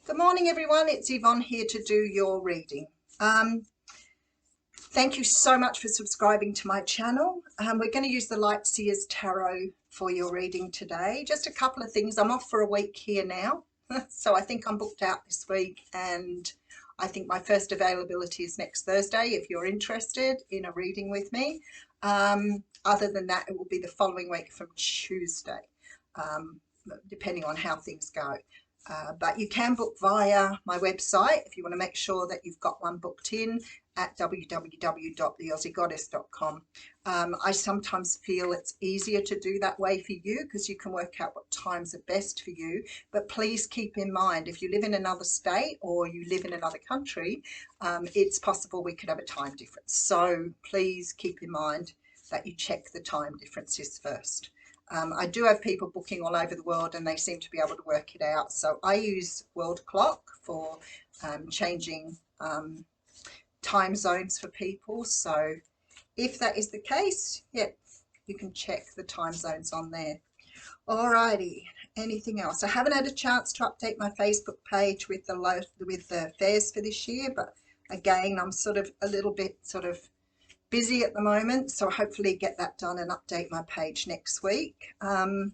Good morning, everyone. It's Yvonne here to do your reading. Thank you so much for subscribing to my channel. We're going to use the Light Seers Tarot for your reading today. Just a couple of things. I'm off for a week here now, so I think I'm booked out this week, and I think my first availability is next Thursday if you're interested in a reading with me. Other than that, it will be the following week from Tuesday, depending on how things go. But you can book via my website if you want to make sure that you've got one booked in at www.theaussiegoddess.com. I sometimes feel it's easier to do that way for you because you can work out what times are best for you. But please keep in mind, if you live in another state or you live in another country, it's possible we could have a time difference. So please keep in mind that you check the time differences first. I do have people booking all over the world and they seem to be able to work it out. So I use World Clock for changing time zones for people. So if that is the case, yep, you can check the time zones on there. Alrighty, anything else? I haven't had a chance to update my Facebook page with the fairs for this year, but again, I'm sort of a little bit busy at the moment, so hopefully get that done and update my page next week. The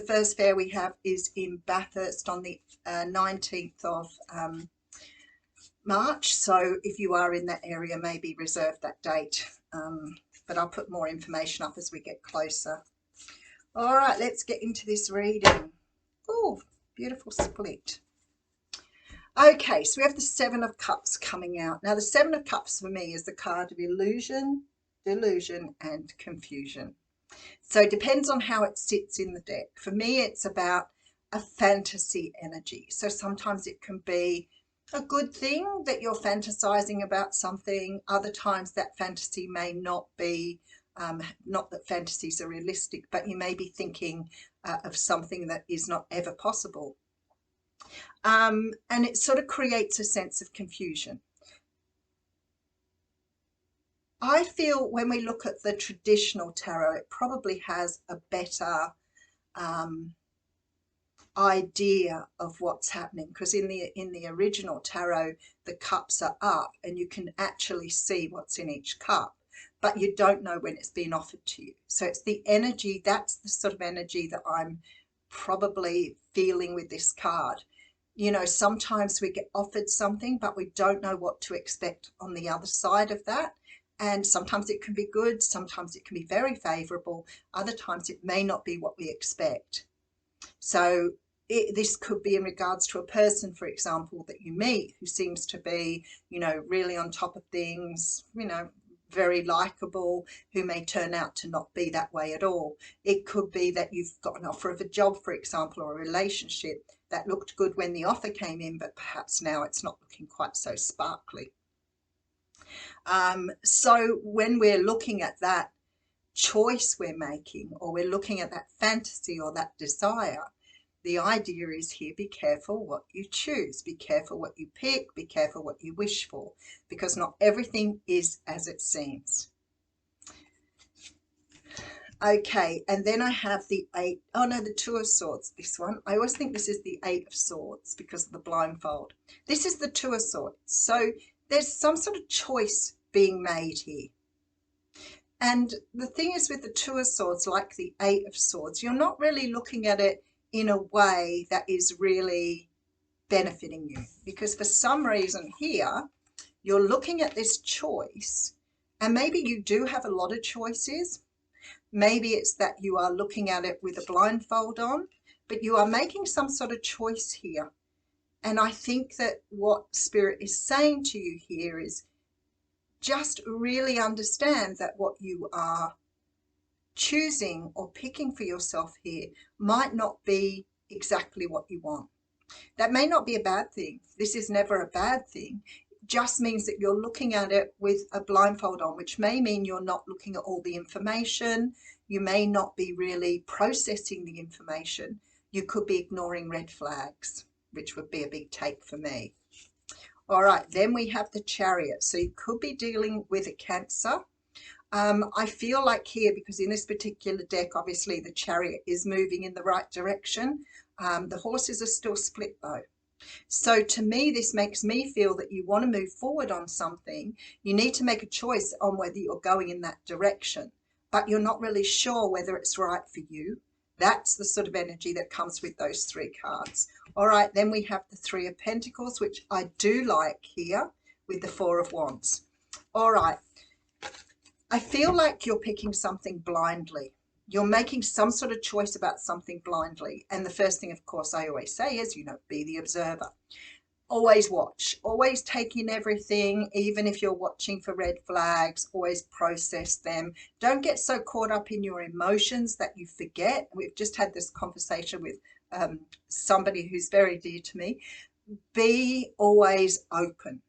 first fair we have is in Bathurst on the 19th of March, so if you are in that area, maybe reserve that date, but I'll put more information up as we get closer. All right, let's get into this reading. Oh, beautiful split. Okay, so we have the Seven of Cups coming out. Now, the Seven of Cups for me is the card of illusion, delusion, and confusion. So it depends on how it sits in the deck. For me, it's about a fantasy energy. So sometimes it can be a good thing that you're fantasizing about something. Other times that fantasy may not be, not that fantasies are realistic, but you may be thinking of something that is not ever possible. And it sort of creates a sense of confusion. I feel when we look at the traditional tarot, it probably has a better idea of what's happening, because in the original tarot, the cups are up and you can actually see what's in each cup, but you don't know when it's been offered to you. So it's the energy, that's the sort of energy that I'm probably feeling with this card. You know, sometimes we get offered something, but we don't know what to expect on the other side of that. And sometimes it can be good, sometimes it can be very favorable, other times it may not be what we expect. So this could be in regards to a person, for example, that you meet who seems to be, you know, really on top of things, you know, very likable, who may turn out to not be that way at all. It could be that you've got an offer of a job, for example, or a relationship that looked good when the offer came in, but perhaps now it's not looking quite so sparkly. So when we're looking at that choice we're making, or we're looking at that fantasy or that desire, the idea is here, be careful what you choose, be careful what you pick, be careful what you wish for, because not everything is as it seems. Okay, and then I have the the Two of Swords, this one. I always think this is the Eight of Swords because of the blindfold. This is the Two of Swords. So there's some sort of choice being made here. And the thing is with the Two of Swords, like the Eight of Swords, you're not really looking at it in a way that is really benefiting you, because for some reason here, you're looking at this choice, and maybe you do have a lot of choices. Maybe it's that you are looking at it with a blindfold on, but you are making some sort of choice here. And I think that what Spirit is saying to you here is just really understand that what you are choosing or picking for yourself here might not be exactly what you want. That may not be a bad thing. This is never a bad thing. It just means that you're looking at it with a blindfold on, which may mean you're not looking at all the information. You may not be really processing the information. You could be ignoring red flags, which would be a big take for me. All right, then we have the Chariot. So you could be dealing with a Cancer. I feel like here, because in this particular deck, obviously the Chariot is moving in the right direction. The horses are still split though. So to me, this makes me feel that you want to move forward on something. You need to make a choice on whether you're going in that direction, but you're not really sure whether it's right for you. That's the sort of energy that comes with those three cards. All right, then we have the Three of Pentacles, which I do like here with the Four of Wands. All right, I feel like you're picking something blindly. You're making some sort of choice about something blindly. And the first thing, of course, I always say is, be the observer. Always watch, always take in everything, even if you're watching for red flags, always process them. Don't get so caught up in your emotions that you forget. We've just had this conversation with somebody who's very dear to me. Be always open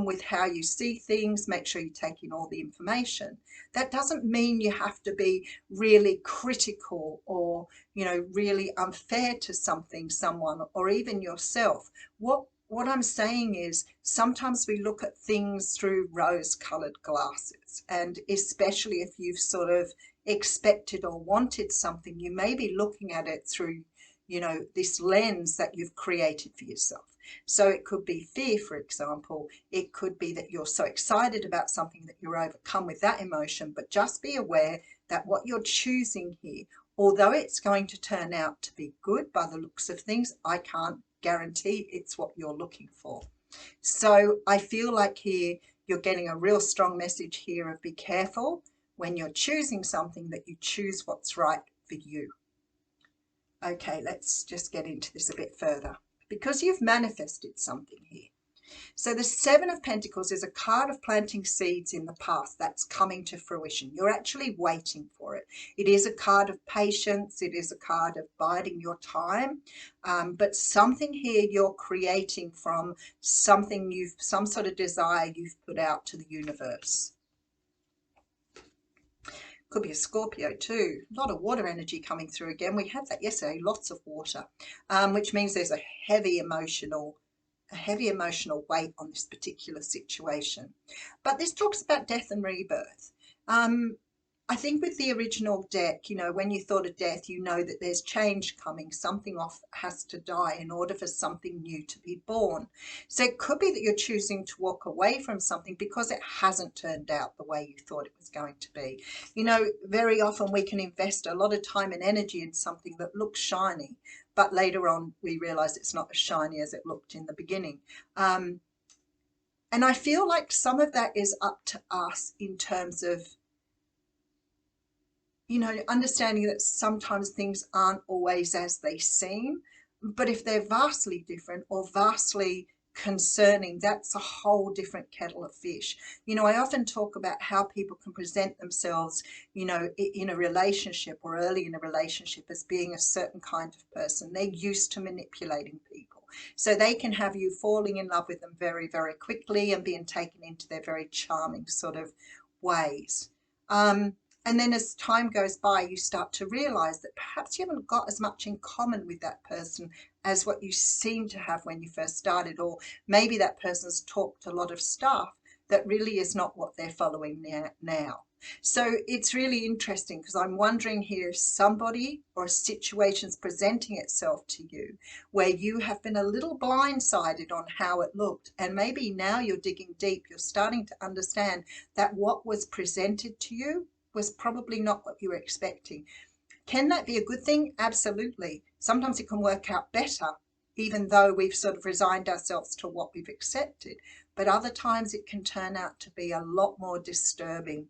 with how you see things. Make sure you take in all the information. That doesn't mean you have to be really critical or really unfair to someone, or even yourself. What I'm saying is sometimes we look at things through rose-colored glasses, and especially if you've sort of expected or wanted something, you may be looking at it through this lens that you've created for yourself. So it could be fear, for example. It could be that you're so excited about something that you're overcome with that emotion. But just be aware that what you're choosing here, although it's going to turn out to be good by the looks of things, I can't guarantee it's what you're looking for. So I feel like here you're getting a real strong message here of be careful when you're choosing something, that you choose what's right for you. Okay, let's just get into this a bit further, because you've manifested something here. So the Seven of Pentacles is a card of planting seeds in the past that's coming to fruition. You're actually waiting for it. It is a card of patience. It is a card of biding your time. But something here you're creating from something some sort of desire you've put out to the universe. Could be a Scorpio too. A lot of water energy coming through again. We had that yesterday, lots of water, which means there's a heavy emotional weight on this particular situation. But this talks about death and rebirth. I think with the original deck, when you thought of death, that there's change coming. Something off has to die in order for something new to be born. So it could be that you're choosing to walk away from something because it hasn't turned out the way you thought it was going to be. Very often we can invest a lot of time and energy in something that looks shiny, but later on we realize it's not as shiny as it looked in the beginning. And I feel like some of that is up to us in terms of understanding that sometimes things aren't always as they seem, but if they're vastly different or vastly concerning, that's a whole different kettle of fish. I often talk about how people can present themselves, in a relationship or early in a relationship as being a certain kind of person. They're used to manipulating people. So they can have you falling in love with them very, very quickly and being taken into their very charming sort of ways. And then as time goes by, you start to realize that perhaps you haven't got as much in common with that person as what you seem to have when you first started, or maybe that person's talked a lot of stuff that really is not what they're following now. So it's really interesting, because I'm wondering here if somebody or a situation's presenting itself to you where you have been a little blindsided on how it looked, and maybe now you're digging deep, you're starting to understand that what was presented to you was probably not what you were expecting. Can that be a good thing? Absolutely. Sometimes it can work out better, even though we've sort of resigned ourselves to what we've accepted. But other times it can turn out to be a lot more disturbing.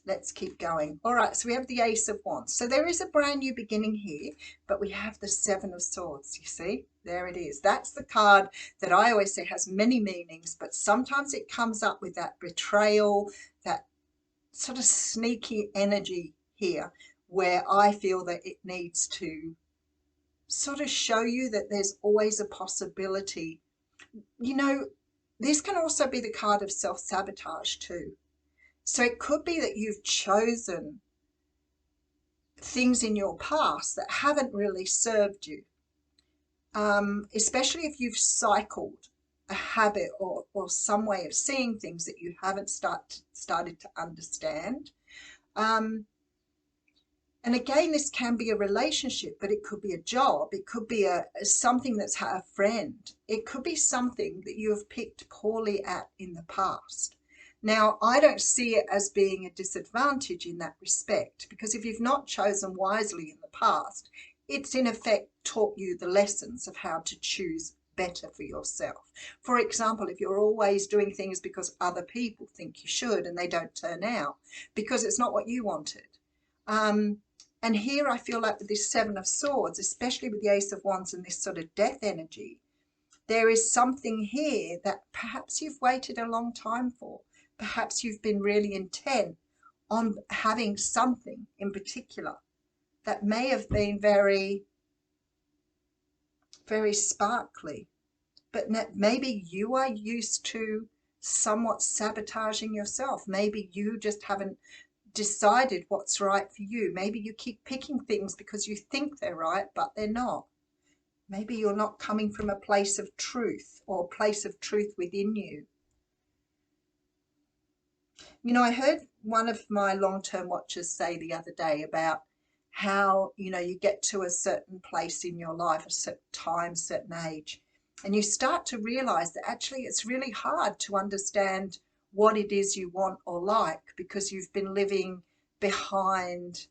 Let's keep going. All right, so we have the Ace of Wands. So there is a brand new beginning here, but we have the Seven of Swords, you see? There it is. That's the card that I always say has many meanings, but sometimes it comes up with that betrayal, that sort of sneaky energy here, where I feel that it needs to sort of show you that there's always a possibility. This can also be the card of self-sabotage too. So it could be that you've chosen things in your past that haven't really served you, especially if you've cycled a habit or some way of seeing things that you haven't started to understand. And again, this can be a relationship, but it could be a job. It could be something that's a friend. It could be something that you have picked poorly at in the past. Now, I don't see it as being a disadvantage in that respect, because if you've not chosen wisely in the past, it's in effect taught you the lessons of how to choose better for yourself. For example, if you're always doing things because other people think you should and they don't turn out because it's not what you wanted. And here I feel like with this Seven of Swords, especially with the Ace of Wands and this sort of death energy, there is something here that perhaps you've waited a long time for. Perhaps you've been really intent on having something in particular that may have been very, very sparkly. But maybe you are used to somewhat sabotaging yourself. Maybe you just haven't decided what's right for you. Maybe you keep picking things because you think they're right, but they're not. Maybe you're not coming from a place of truth or a place of truth within you. You know, I heard one of my long-term watchers say the other day about how, you know, you get to a certain place in your life, a certain time, certain age, and you start to realize that actually it's really hard to understand what it is you want or like because you've been living behind,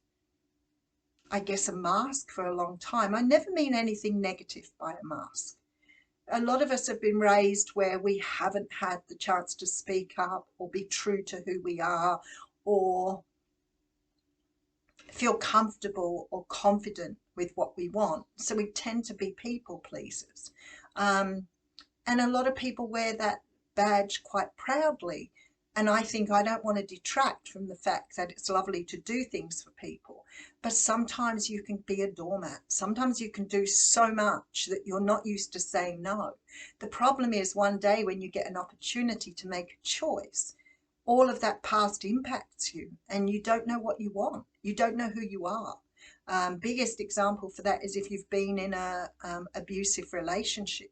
I guess, a mask for a long time. I never mean anything negative by a mask. A lot of us have been raised where we haven't had the chance to speak up or be true to who we are or feel comfortable or confident with what we want. So we tend to be people pleasers. And a lot of people wear that badge quite proudly. And I think I don't want to detract from the fact that it's lovely to do things for people. But sometimes you can be a doormat. Sometimes you can do so much that you're not used to saying no. The problem is one day when you get an opportunity to make a choice, all of that past impacts you and you don't know what you want. You don't know who you are. Biggest example for that is if you've been in a abusive relationship,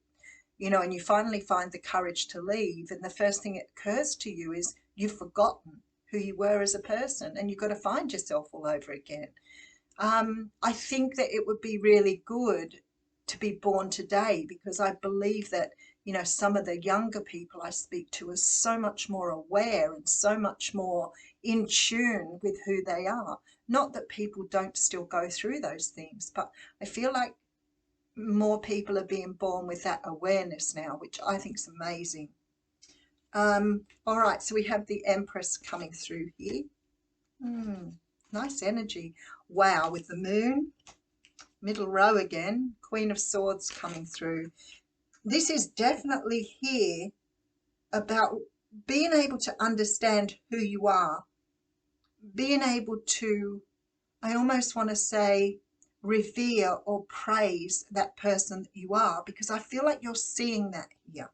you know, and you finally find the courage to leave, and the first thing that occurs to you is you've forgotten who you were as a person and you've got to find yourself all over again. I think that it would be really good to be born today, because I believe that, you know, some of the younger people I speak to are so much more aware and so much more in tune with who they are. Not that people don't still go through those things, but I feel like more people are being born with that awareness now, which I think is amazing. All right, so we have the Empress coming through here. Nice energy. Wow, with the Moon, middle row again, Queen of Swords coming through. This is definitely here about being able to understand who you are, being able to, I almost want to say, revere or praise that person that you are, because I feel like you're seeing that here.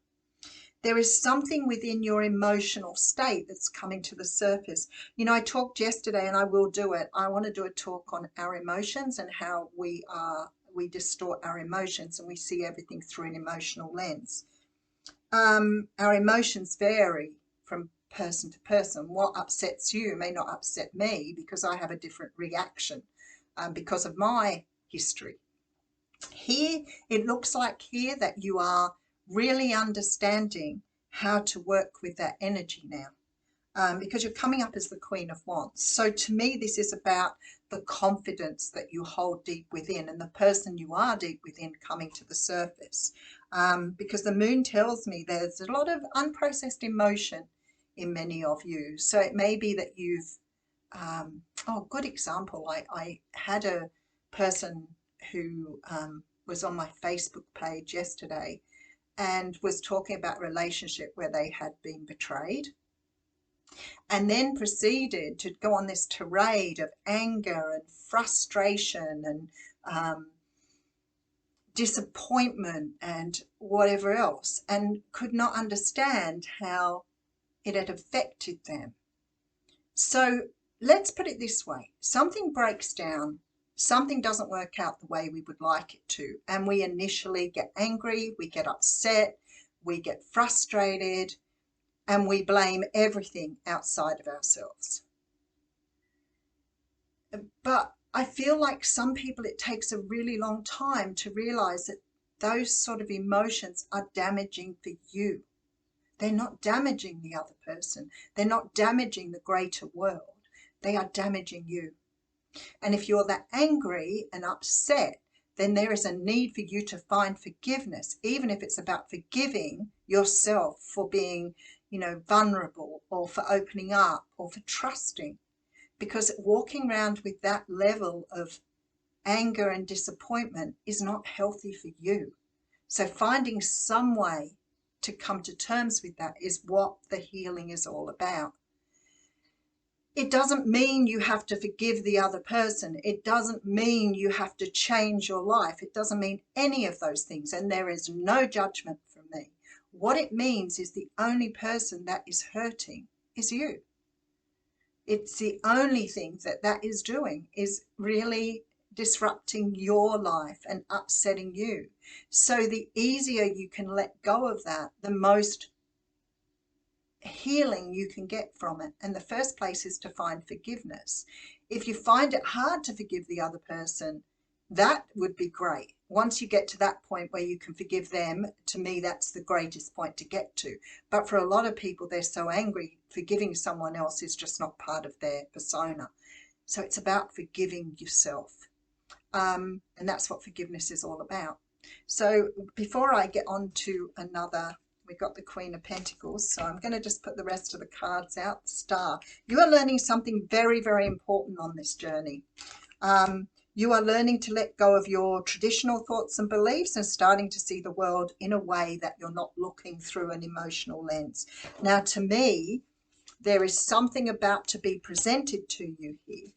There is something within your emotional state that's coming to the surface. You know, I talked yesterday, and I will do it. I want to do a talk on our emotions and how we distort our emotions and we see everything through an emotional lens. Our emotions vary from person to person. What upsets you may not upset me because I have a different reaction because of my history. Here, it looks like here that you are really understanding how to work with that energy now, because you're coming up as the Queen of Wands. So to me, this is about the confidence that you hold deep within and the person you are deep within coming to the surface. Because the Moon tells me there's a lot of unprocessed emotion in many of you. So it may be that you've, good example. I had a person who was on my Facebook page yesterday and was talking about a relationship where they had been betrayed, and then proceeded to go on this tirade of anger and frustration and disappointment and whatever else, and could not understand how it had affected them. So let's put it this way. Something breaks down, something doesn't work out the way we would like it to, and we initially get angry, we get upset, we get frustrated, and we blame everything outside of ourselves. But I feel like some people, it takes a really long time to realize that those sort of emotions are damaging for you. They're not damaging the other person. They're not damaging the greater world. They are damaging you. And if you're that angry and upset, then there is a need for you to find forgiveness, even if it's about forgiving yourself for being, vulnerable, or for opening up, or for trusting. Because walking around with that level of anger and disappointment is not healthy for you. So finding some way to come to terms with that is what the healing is all about. It doesn't mean you have to forgive the other person. It doesn't mean you have to change your life. It doesn't mean any of those things. And there is no judgment from me. What it means is the only person that is hurting is you. It's the only thing that is doing is really disrupting your life and upsetting you. So the easier you can let go of that, the most healing you can get from it. And the first place is to find forgiveness. If you find it hard to forgive the other person, that would be great. Once you get to that point where you can forgive them, to me, that's the greatest point to get to. But for a lot of people, they're so angry, forgiving someone else is just not part of their persona. So it's about forgiving yourself. And that's what forgiveness is all about. So before I get on to another, we got the Queen of Pentacles, so I'm going to just put the rest of the cards out. The Star. You are learning something very, very important on this journey. You are learning to let go of your traditional thoughts and beliefs and starting to see the world in a way that you're not looking through an emotional lens. Now, to me, there is something about to be presented to you here,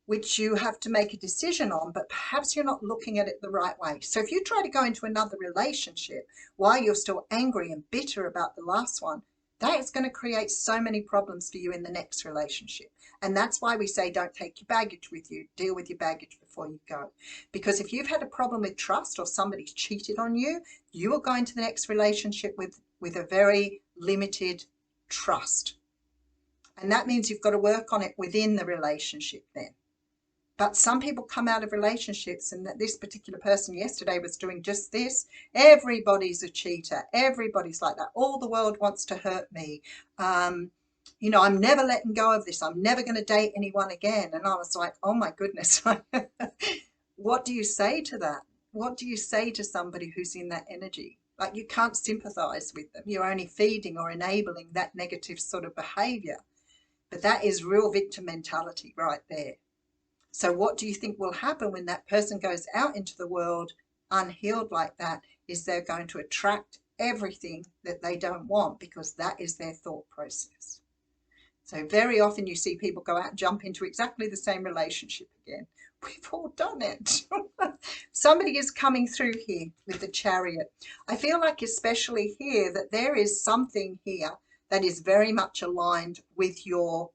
which you have to make a decision on, but perhaps you're not looking at it the right way. So if you try to go into another relationship while you're still angry and bitter about the last one, that is going to create so many problems for you in the next relationship. And that's why we say don't take your baggage with you. Deal with your baggage before you go. Because if you've had a problem with trust or somebody's cheated on you, you are going to the next relationship with a very limited trust. And that means you've got to work on it within the relationship then. But some people come out of relationships, and that this particular person yesterday was doing just this. Everybody's a cheater. Everybody's like that. All the world wants to hurt me. I'm never letting go of this. I'm never going to date anyone again. And I was like, oh my goodness. What do you say to that? What do you say to somebody who's in that energy? Like, you can't sympathize with them. You're only feeding or enabling that negative sort of behavior. But that is real victim mentality right there. So what do you think will happen when that person goes out into the world unhealed like that? Is they're going to attract everything that they don't want, because that is their thought process. So very often you see people go out and jump into exactly the same relationship again. We've all done it. Somebody is coming through here with the Chariot. I feel like especially here that there is something here that is very much aligned with your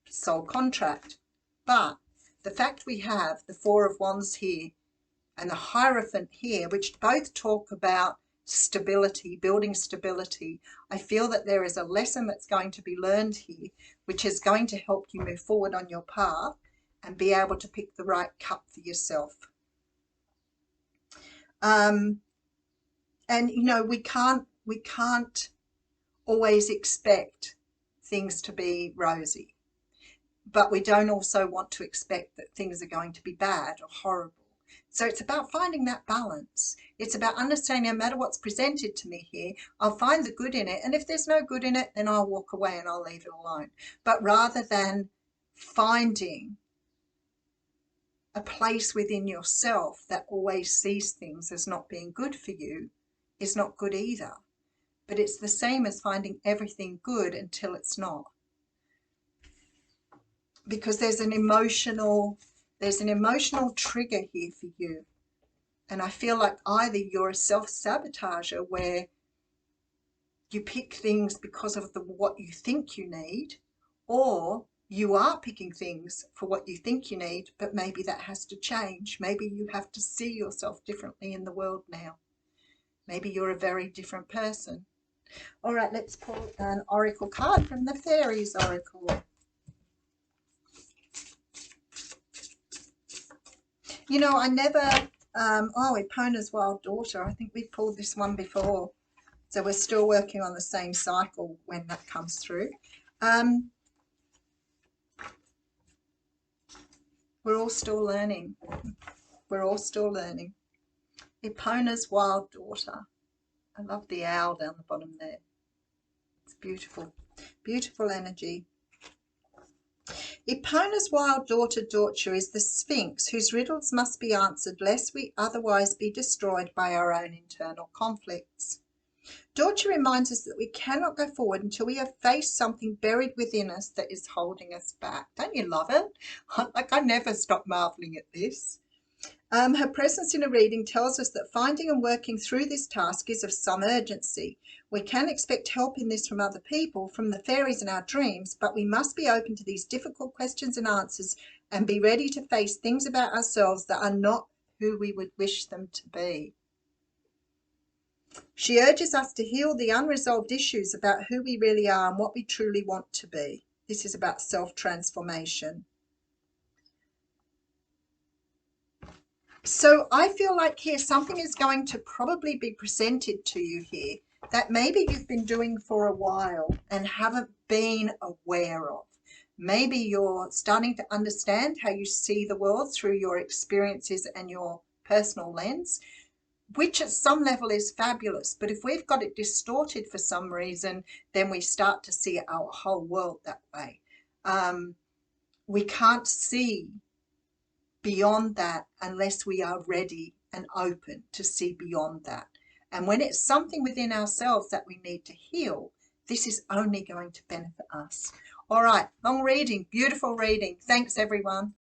soul contract. But the fact we have the Four of Wands here and the Hierophant here, which both talk about stability, building stability, I feel that there is a lesson that's going to be learned here, which is going to help you move forward on your path and be able to pick the right cup for yourself. And we can't always expect things to be rosy. But we don't also want to expect that things are going to be bad or horrible. So it's about finding that balance. It's about understanding no matter what's presented to me here, I'll find the good in it. And if there's no good in it, then I'll walk away and I'll leave it alone. But rather than finding a place within yourself that always sees things as not being good for you is not good either. But it's the same as finding everything good until it's not. Because there's an emotional trigger here for you. And I feel like either you're a self-sabotager where you pick things because of what you think you need, or you are picking things for what you think you need, but maybe that has to change. Maybe you have to see yourself differently in the world now. Maybe you're a very different person. All right, let's pull an oracle card from the Fairies Oracle. You know, I never, oh, Epona's Wild Daughter. I think we pulled this one before. So we're still working on the same cycle when that comes through. We're all still learning. We're all still learning. Epona's Wild Daughter. I love the owl down the bottom there. It's beautiful. Beautiful energy. Epona's wild daughter is the Sphinx, whose riddles must be answered lest we otherwise be destroyed by our own internal conflicts. Daughter reminds us that we cannot go forward until we have faced something buried within us that is holding us back. Don't you love it? I never stop marveling at this. Her presence in a reading tells us that finding and working through this task is of some urgency. We can expect help in this from other people, from the fairies in our dreams, but we must be open to these difficult questions and answers and be ready to face things about ourselves that are not who we would wish them to be. She urges us to heal the unresolved issues about who we really are and what we truly want to be. This is about self-transformation. So I feel like here something is going to probably be presented to you here that maybe you've been doing for a while and haven't been aware of. Maybe you're starting to understand how you see the world through your experiences and your personal lens, which at some level is fabulous. But if we've got it distorted for some reason, then we start to see our whole world that way. We can't see beyond that unless we are ready and open to see beyond that. And when it's something within ourselves that we need to heal, this is only going to benefit us. All right, long reading, beautiful reading. Thanks, everyone.